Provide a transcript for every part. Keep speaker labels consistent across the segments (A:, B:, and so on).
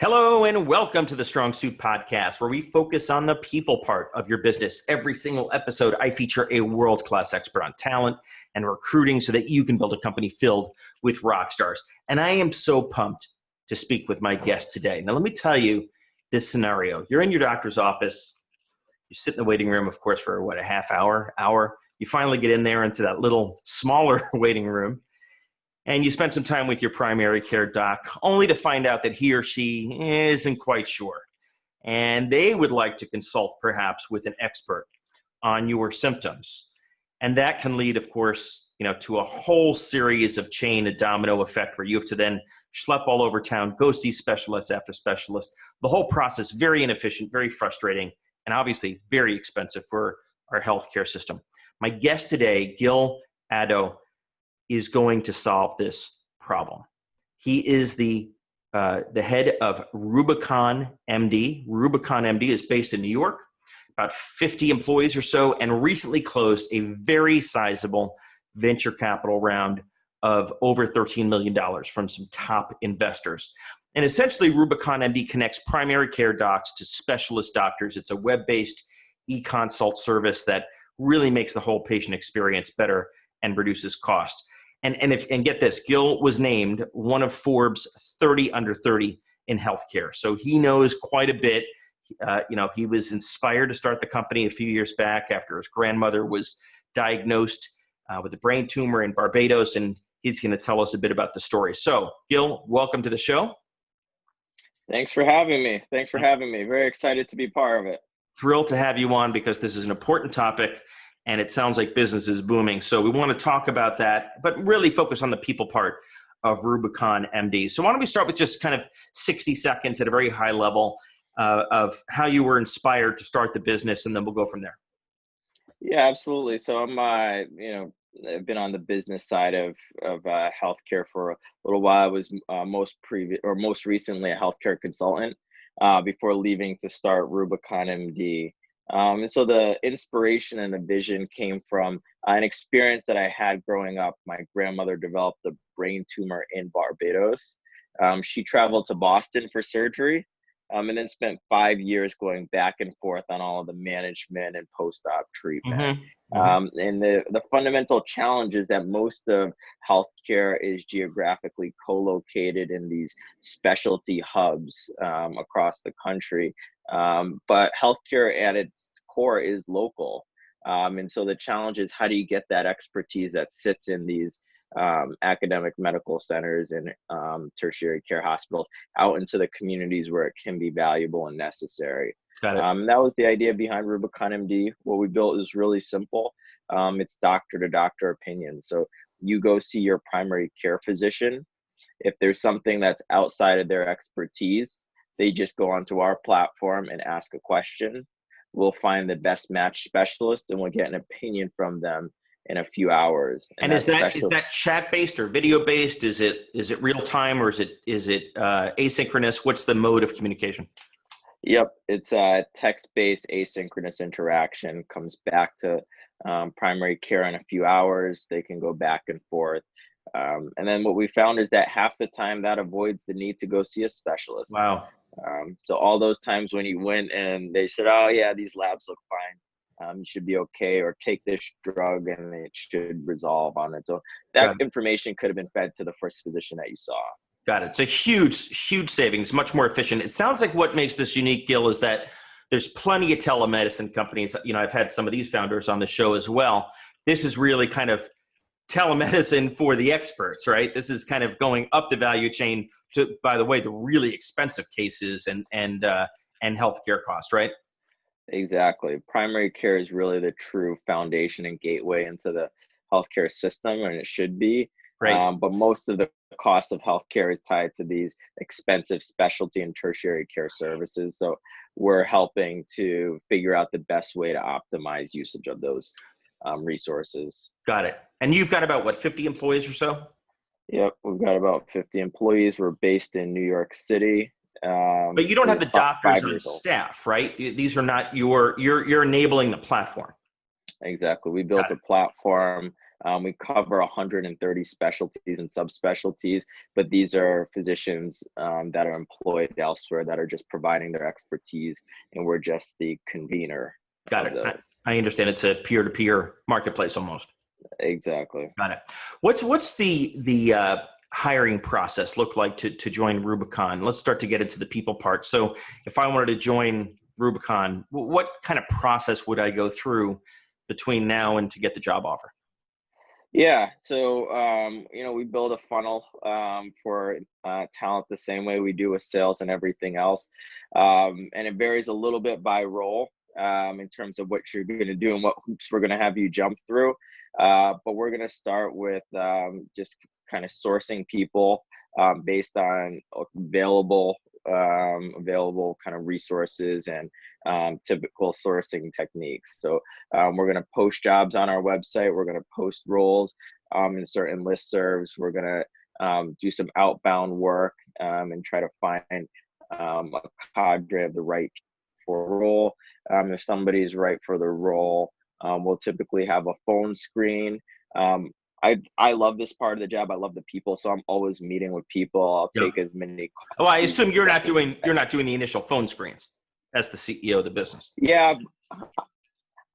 A: Hello and welcome to the Strong Suit Podcast, where we focus on the people part of your business. Every single episode, I feature a world-class expert on talent and recruiting so that you can build a company filled with rock stars. And I am so pumped to speak with my guest today. Now, let me tell you this scenario. You're in your doctor's office. You sit in the waiting room, of course, for a half hour. You finally get in there into that little smaller waiting room. And you spend some time with your primary care doc, only to find out that he or she isn't quite sure. And they would like to consult perhaps with an expert on your symptoms. And that can lead, of course, to a whole series of chain, a domino effect where you have to then schlep all over town, go see specialist after specialist. The whole process, very inefficient, very frustrating, and obviously very expensive for our healthcare system. My guest today, Gil Addo, is going to solve this problem. He is the head of Rubicon MD. Rubicon MD is based in New York, about 50 employees or so, and recently closed a very sizable venture capital round of over $13 million from some top investors. And essentially, Rubicon MD connects primary care docs to specialist doctors. It's a web-based e-consult service that really makes the whole patient experience better and reduces cost. And get this, Gil was named one of Forbes 30 under 30 in healthcare. So he knows quite a bit. He was inspired to start the company a few years back after his grandmother was diagnosed with a brain tumor in Barbados, and he's going to tell us a bit about the story. So, Gil, welcome to the show.
B: Thanks for having me. Very excited to be part of it.
A: Thrilled to have you on because this is an important topic. And it sounds like business is booming. So we want to talk about that, but really focus on the people part of Rubicon MD. So why don't we start with just kind of 60 seconds at a very high level of how you were inspired to start the business, and then we'll go from there.
B: Yeah, absolutely. So I'm, I've been on the business side of healthcare for a little while. I was most recently a healthcare consultant before leaving to start Rubicon MD. And so the inspiration and the vision came from an experience that I had growing up. My grandmother developed a brain tumor in Barbados. She traveled to Boston for surgery, and then spent 5 years going back and forth on all of the management and post-op treatment. And the fundamental challenge is that most of healthcare is geographically co-located in these specialty hubs across the country. But healthcare at its core is local. And so the challenge is, how do you get that expertise that sits in these academic medical centers and tertiary care hospitals out into the communities where it can be valuable and necessary?
A: Got it.
B: That was the idea behind Rubicon MD. What we built is really simple. It's doctor to doctor opinion. So you go see your primary care physician. If there's something that's outside of their expertise, they just go onto our platform and ask a question. We'll find the best match specialist, and we'll get an opinion from them in a few hours.
A: And is that chat-based or video-based? Is it real-time, or is it asynchronous? What's the mode of communication?
B: Yep, it's a text-based asynchronous interaction. Comes back to primary care in a few hours. They can go back and forth. And then what we found is that half the time that avoids the need to go see a specialist.
A: Wow.
B: So all those times when you went and they said, oh yeah, these labs look fine, you should be okay, or take this drug and it should resolve on it. So that information could have been fed to the first physician that you saw.
A: Got it. It's a huge savings, much more efficient. It sounds like what makes this unique, Gil, is that there's plenty of telemedicine companies. I've had some of these founders on the show as well. This is really kind of telemedicine for the experts, right? This is kind of going up the value chain to, by the way, the really expensive cases and healthcare costs, right?
B: Exactly. Primary care is really the true foundation and gateway into the healthcare system, and it should be.
A: Right.
B: But most of the cost of healthcare is tied to these expensive specialty and tertiary care services. So we're helping to figure out the best way to optimize usage of those resources.
A: Got it. And you've got about, 50 employees or so?
B: Yep, we've got about 50 employees. We're based in New York City.
A: But you don't have the doctors on staff, right? These are not you're enabling the platform.
B: Exactly. We built a platform We cover 130 specialties and subspecialties, but these are physicians that are employed elsewhere that are just providing their expertise, and we're just the convener.
A: Got it. I understand. It's a peer-to-peer marketplace almost.
B: Exactly.
A: Got it. What's the hiring process look like to join Rubicon? Let's start to get into the people part. So if I wanted to join Rubicon, what kind of process would I go through between now and to get the job offer?
B: Yeah, so we build a funnel for talent the same way we do with sales and everything else, and it varies a little bit by role in terms of what you're going to do and what hoops we're going to have you jump through. But we're going to start with just kind of sourcing people based on available kind of resources and typical sourcing techniques. So we're going to post jobs on our website. We're going to post roles in certain listservs. We're going to do some outbound work and try to find a cadre of the right for a role. If somebody's right for the role, we'll typically have a phone screen. I love this part of the job. I love the people, so I'm always meeting with people. I'll take as many calls.
A: Oh, I assume you're not doing the initial phone screens as the CEO of the business.
B: Yeah,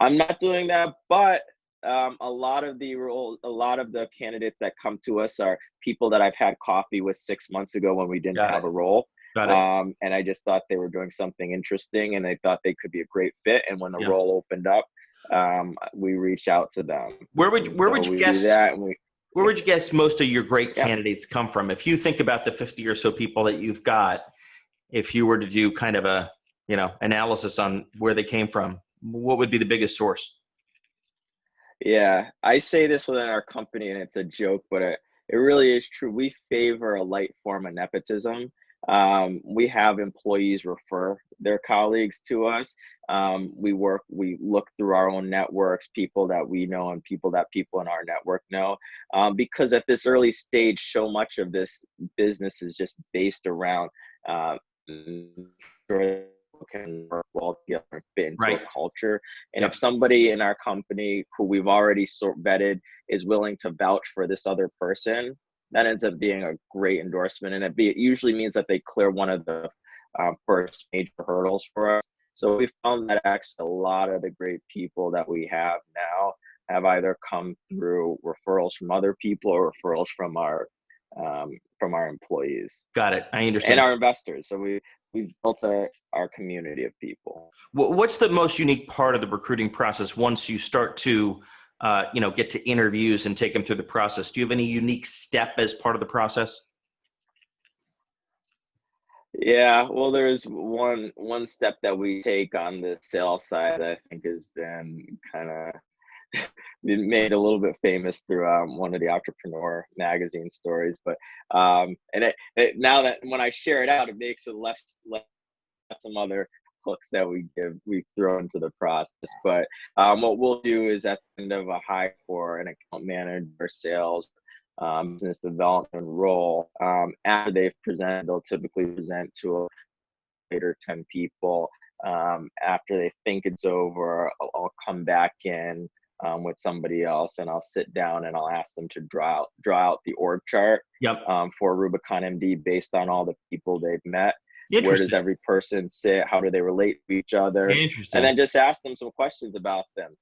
B: I'm not doing that, but a lot of the candidates that come to us are people that I've had coffee with 6 months ago when we didn't have a role. And I just thought they were doing something interesting and they thought they could be a great fit. And when the role opened up, we reached out to them. Where would you
A: guess most of your great candidates come from? If you think about the 50 or so people that you've got, if you were to do kind of a analysis on where they came from, what would be the biggest source?
B: Yeah, I say this within our company and it's a joke, but it really is true. We favor a light form of nepotism. We have employees refer their colleagues to us. We look through our own networks, people that we know and people that people in our network know, because at this early stage, so much of this business is just based around can work well together and fit into a culture. And if somebody in our company who we've already vetted is willing to vouch for this other person, that ends up being a great endorsement. And it usually means that they clear one of the first major hurdles for us. So we found that actually a lot of the great people that we have now have either come through referrals from other people or referrals from our employees.
A: Got it. I understand.
B: And our investors. So we've built our community of people.
A: What's the most unique part of the recruiting process once you start to get to interviews and take them through the process? Do you have any unique step as part of the process?
B: Yeah, well, there's one step that we take on the sales side that I think has been kind of been made a little bit famous through one of the Entrepreneur magazine stories. But now that when I share it out, it makes it less some other hooks that we throw into the process. But what we'll do is at the end of a hire for an account manager, sales, business development role, after they've presented, they'll typically present to 8 or 10 people. After they think it's over, I'll come back in with somebody else and I'll sit down and I'll ask them to draw out the org chart for Rubicon MD based on all the people they've met. Where does every person sit? How do they relate to each other?
A: Interesting.
B: And then just ask them some questions about them.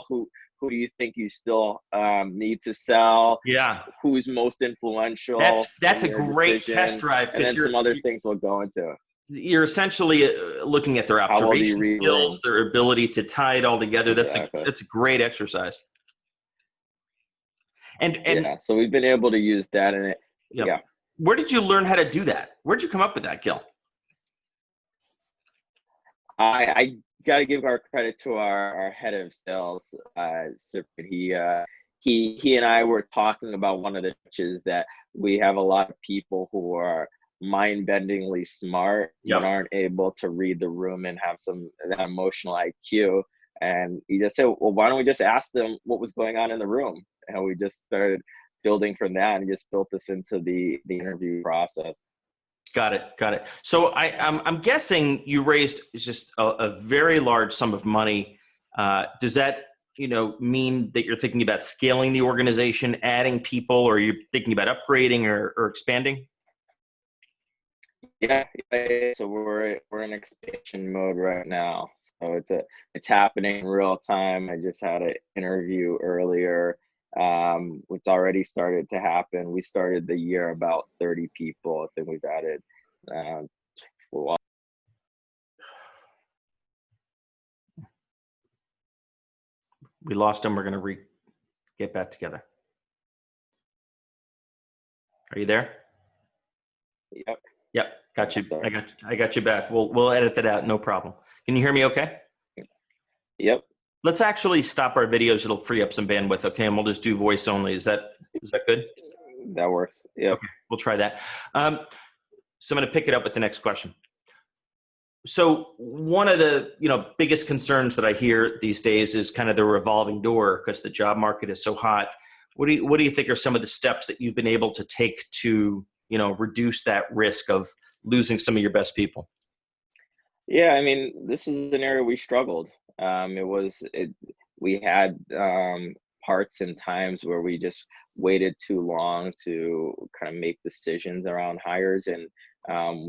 B: Who do you think you still need to sell?
A: Yeah.
B: Who's most influential?
A: That's a great test drive.
B: And then some other things we'll go into.
A: You're essentially looking at their observation skills, their ability to tie it all together. That's a great exercise. And
B: so we've been able to use that in it. Yeah.
A: Where did you learn how to do that? Where'd you come up with that, Gil?
B: I got to give our credit to our head of sales. He and I were talking about one of the pitches that we have a lot of people who are mind-bendingly smart but aren't able to read the room and have that emotional IQ. And he just said, well, why don't we just ask them what was going on in the room? And we just started building from that and just built this into the interview process.
A: Got it. So I'm guessing you raised just a very large sum of money. Does that mean that you're thinking about scaling the organization, adding people, or you're thinking about upgrading or expanding?
B: Yeah, so we're in expansion mode right now. So it's happening in real time. I just had an interview earlier. It's already started to happen. We started the year about 30 people. I think we've added well,
A: We lost him. We're going to get back together. Are you there?
B: yep.
A: Yep. Got you. I got you back. We'll edit that out. No problem. Can you hear me okay?
B: Yep.
A: Let's actually stop our videos. It'll free up some bandwidth. Okay. And we'll just do voice only. Is that good?
B: That works. Yep.
A: Okay. We'll try that. So I'm going to pick it up with the next question. So one of the biggest concerns that I hear these days is kind of the revolving door, because the job market is so hot. What do you think are some of the steps that you've been able to take to reduce that risk of losing some of your best people?
B: Yeah, I mean, this is an area we struggled. We had parts and times where we just waited too long to kind of make decisions around hires, and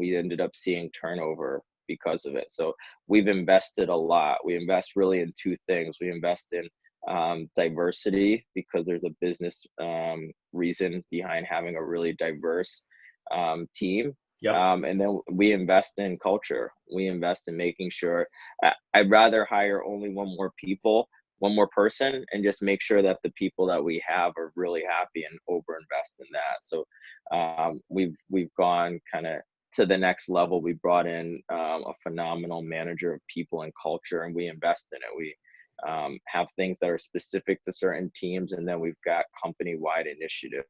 B: we ended up seeing turnover because of it. So we've invested a lot. We invest really in two things. We invest in diversity, because there's a business reason behind having a really diverse team.
A: Yep.
B: And then we invest in culture. We invest in making sure I'd rather hire only one more person, and just make sure that the people that we have are really happy and overinvest in that. So we've gone kind of to the next level. We brought in a phenomenal manager of people and culture, and we invest in it. We have things that are specific to certain teams, and then we've got company-wide initiatives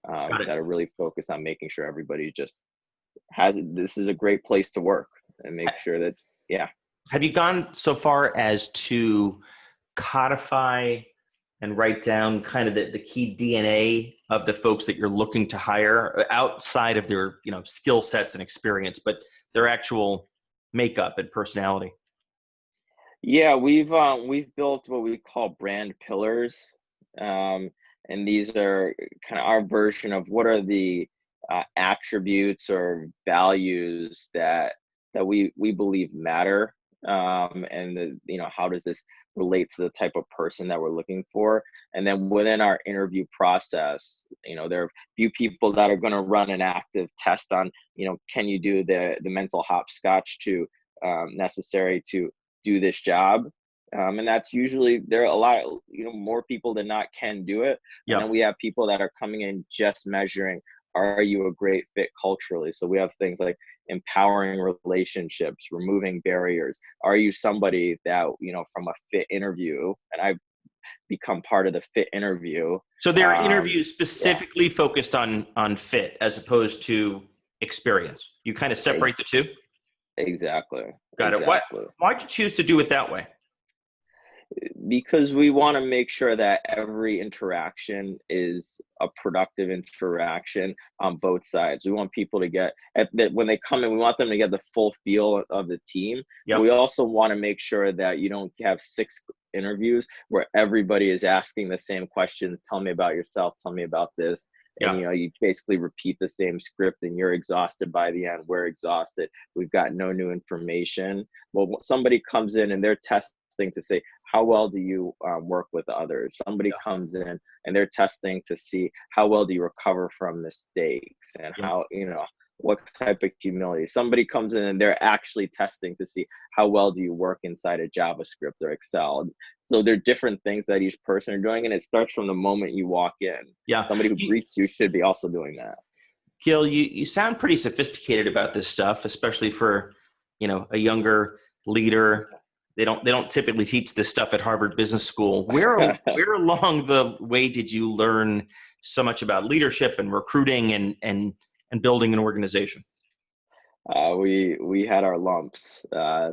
B: that are really focused on making sure everybody just this is a great place to work, and make sure that's, yeah.
A: Have you gone so far as to codify and write down kind of the key DNA of the folks that you're looking to hire, outside of their skill sets and experience, but their actual makeup and personality?
B: Yeah, we've built what we call brand pillars, and these are kind of our version of what are the attributes or values that we believe matter, and how does this relate to the type of person that we're looking for. And then within our interview process, there are a few people that are going to run an active test on, can you do the mental hopscotch to necessary to do this job. And that's usually, there are a lot of, more people than not can do it.
A: Yep.
B: And then we have people that are coming in just measuring, are you a great fit culturally? So we have things like empowering relationships, removing barriers. Are you somebody that, from a fit interview, and I've become part of the fit interview.
A: So there are interviews specifically focused on fit as opposed to experience. You kind of separate the two?
B: Exactly.
A: Got it. Why'd you choose to do it that way?
B: Because we want to make sure that every interaction is a productive interaction on both sides. We want people to get that when they come in, we want them to get the full feel of the team.
A: Yep.
B: We also want to make sure that you don't have 6 interviews where everybody is asking the same questions. Tell me about yourself. Tell me about this. And, you basically repeat the same script, and you're exhausted by the end. We're exhausted. We've got no new information. Well, somebody comes in and they're testing to say, how well do you work with others? Somebody comes in and they're testing to see how well do you recover from mistakes, and how, what type of humility. Somebody comes in and they're actually testing to see how well do you work inside of JavaScript or Excel. So there are different things that each person are doing, and it starts from the moment you walk in.
A: Yeah.
B: Somebody who greets you should be also doing that.
A: Gil, you sound pretty sophisticated about this stuff, especially for, a younger leader. They don't typically teach this stuff at Harvard Business School. Where along the way did you learn so much about leadership and recruiting and building an organization?
B: We had our lumps.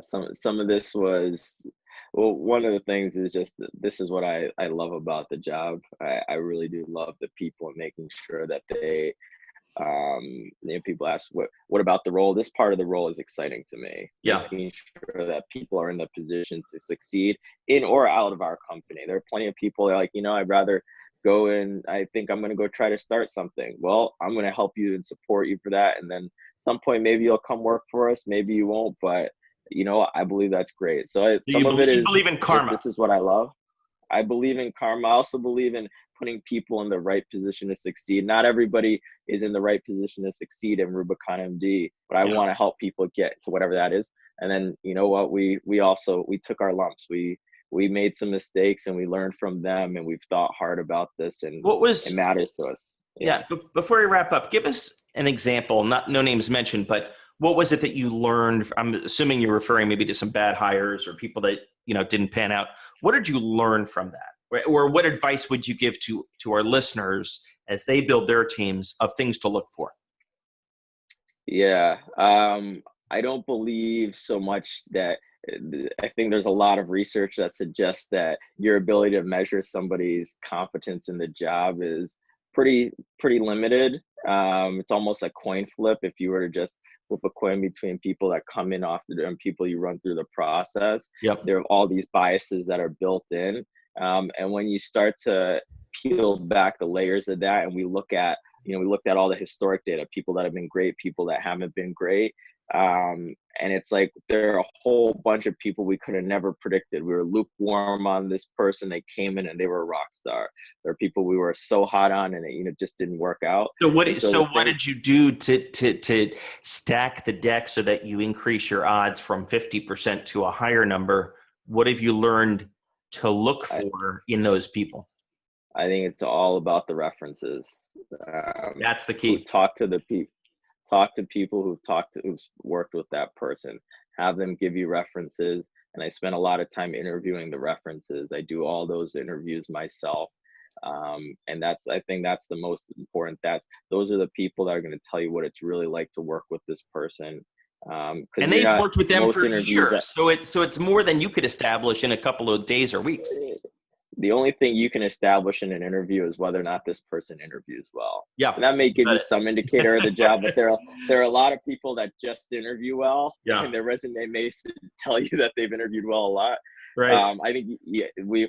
B: Some of this was, well, one of the things is just, this is what I love about the job. I really do love the people, and making sure that they People ask, what about the role? This part of the role is exciting to me.
A: Yeah.
B: Making sure that people are in the position to succeed in or out of our company. There are plenty of people that are like, I'd rather go and I think I'm going to go try to start something. Well, I'm going to help you and support you for that. And then at some point, maybe you'll come work for us. Maybe you won't, but I believe that's great. So some of it is,
A: you believe in karma.
B: This is what I love. I believe in karma. I also believe in putting people in the right position to succeed. Not everybody is in the right position to succeed in Rubicon MD, but I want to help people get to whatever that is. And then, you know what, we took our lumps. We made some mistakes and we learned from them, and we've thought hard about this, and it matters to us.
A: Yeah. Before we wrap up, give us an example, no names mentioned, but what was it that you learned? I'm assuming you're referring maybe to some bad hires or people that, didn't pan out. What did you learn from that? Or what advice would you give to our listeners as they build their teams of things to look for?
B: Yeah. I don't believe so much that I think there's a lot of research that suggests that your ability to measure somebody's competence in the job is pretty limited. It's almost a coin flip. If you were to just flip a coin between people that come in off and people you run through the process, there are all these biases that are built in. And when you start to peel back the layers of that, and we looked at all the historic data, people that have been great, people that haven't been great. And it's like there are a whole bunch of people we could have never predicted. We were lukewarm on this person. They came in and they were a rock star. There are people we were so hot on and it just didn't work out.
A: So what did you do to stack the deck so that you increase your odds from 50% to a higher number? What have you learned to look for in those people?
B: I think it's all about the references.
A: That's the key.
B: Talk to people who've worked with that person, have them give you references. And I spend a lot of time interviewing the references. I do all those interviews myself. And I think that's the most important. Those are the people that are going to tell you what it's really like to work with this person.
A: And they've worked with them for years. So it's more than you could establish in a couple of days or weeks.
B: The only thing you can establish in an interview is whether or not this person interviews well.
A: Yeah.
B: And that may give you some indicator of the job, but there are a lot of people that just interview well. Yeah. And their resume may tell you that they've interviewed well a lot.
A: Right.
B: I think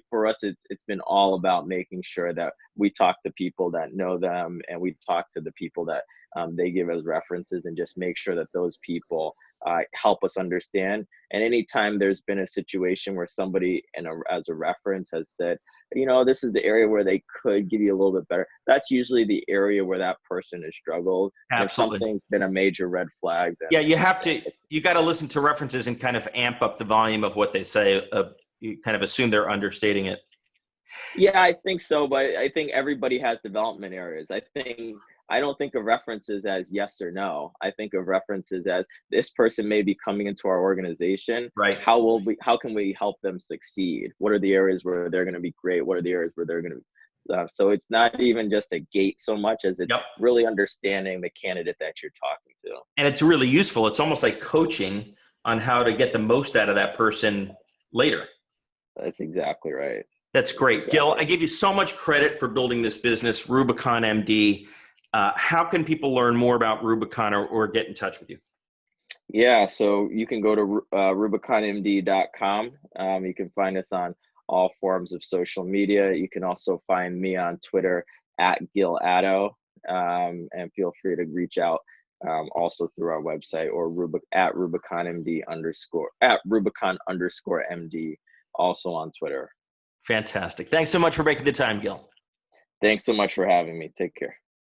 B: for us, it's been all about making sure that we talk to people that know them, and we talk to the people that they give as references, and just make sure that those people help us understand. And anytime there's been a situation where somebody as a reference has said, this is the area where they could give you a little bit better, that's usually the area where that person has struggled.
A: Absolutely.
B: And if something's been a major red flag, then
A: you got to listen to references and kind of amp up the volume of what they say. You kind of assume they're understating it.
B: Yeah, I think so, but I think everybody has development areas. I don't think of references as yes or no. I think of references as this person may be coming into our organization.
A: Right.
B: How can we help them succeed? What are the areas where they're going to be great? What are the areas where they're going to so it's not even just a gate so much as it's really understanding the candidate that you're talking to.
A: And it's really useful. It's almost like coaching on how to get the most out of that person later.
B: That's exactly right.
A: That's great. Gil, I give you so much credit for building this business, Rubicon MD. How can people learn more about Rubicon or get in touch with you?
B: Yeah, so you can go to RubiconMD.com. You can find us on all forms of social media. You can also find me on Twitter at Gil Addo, and feel free to reach out also through our website or at Rubicon_MD, also on Twitter.
A: Fantastic. Thanks so much for making the time, Gil.
B: Thanks so much for having me. Take care.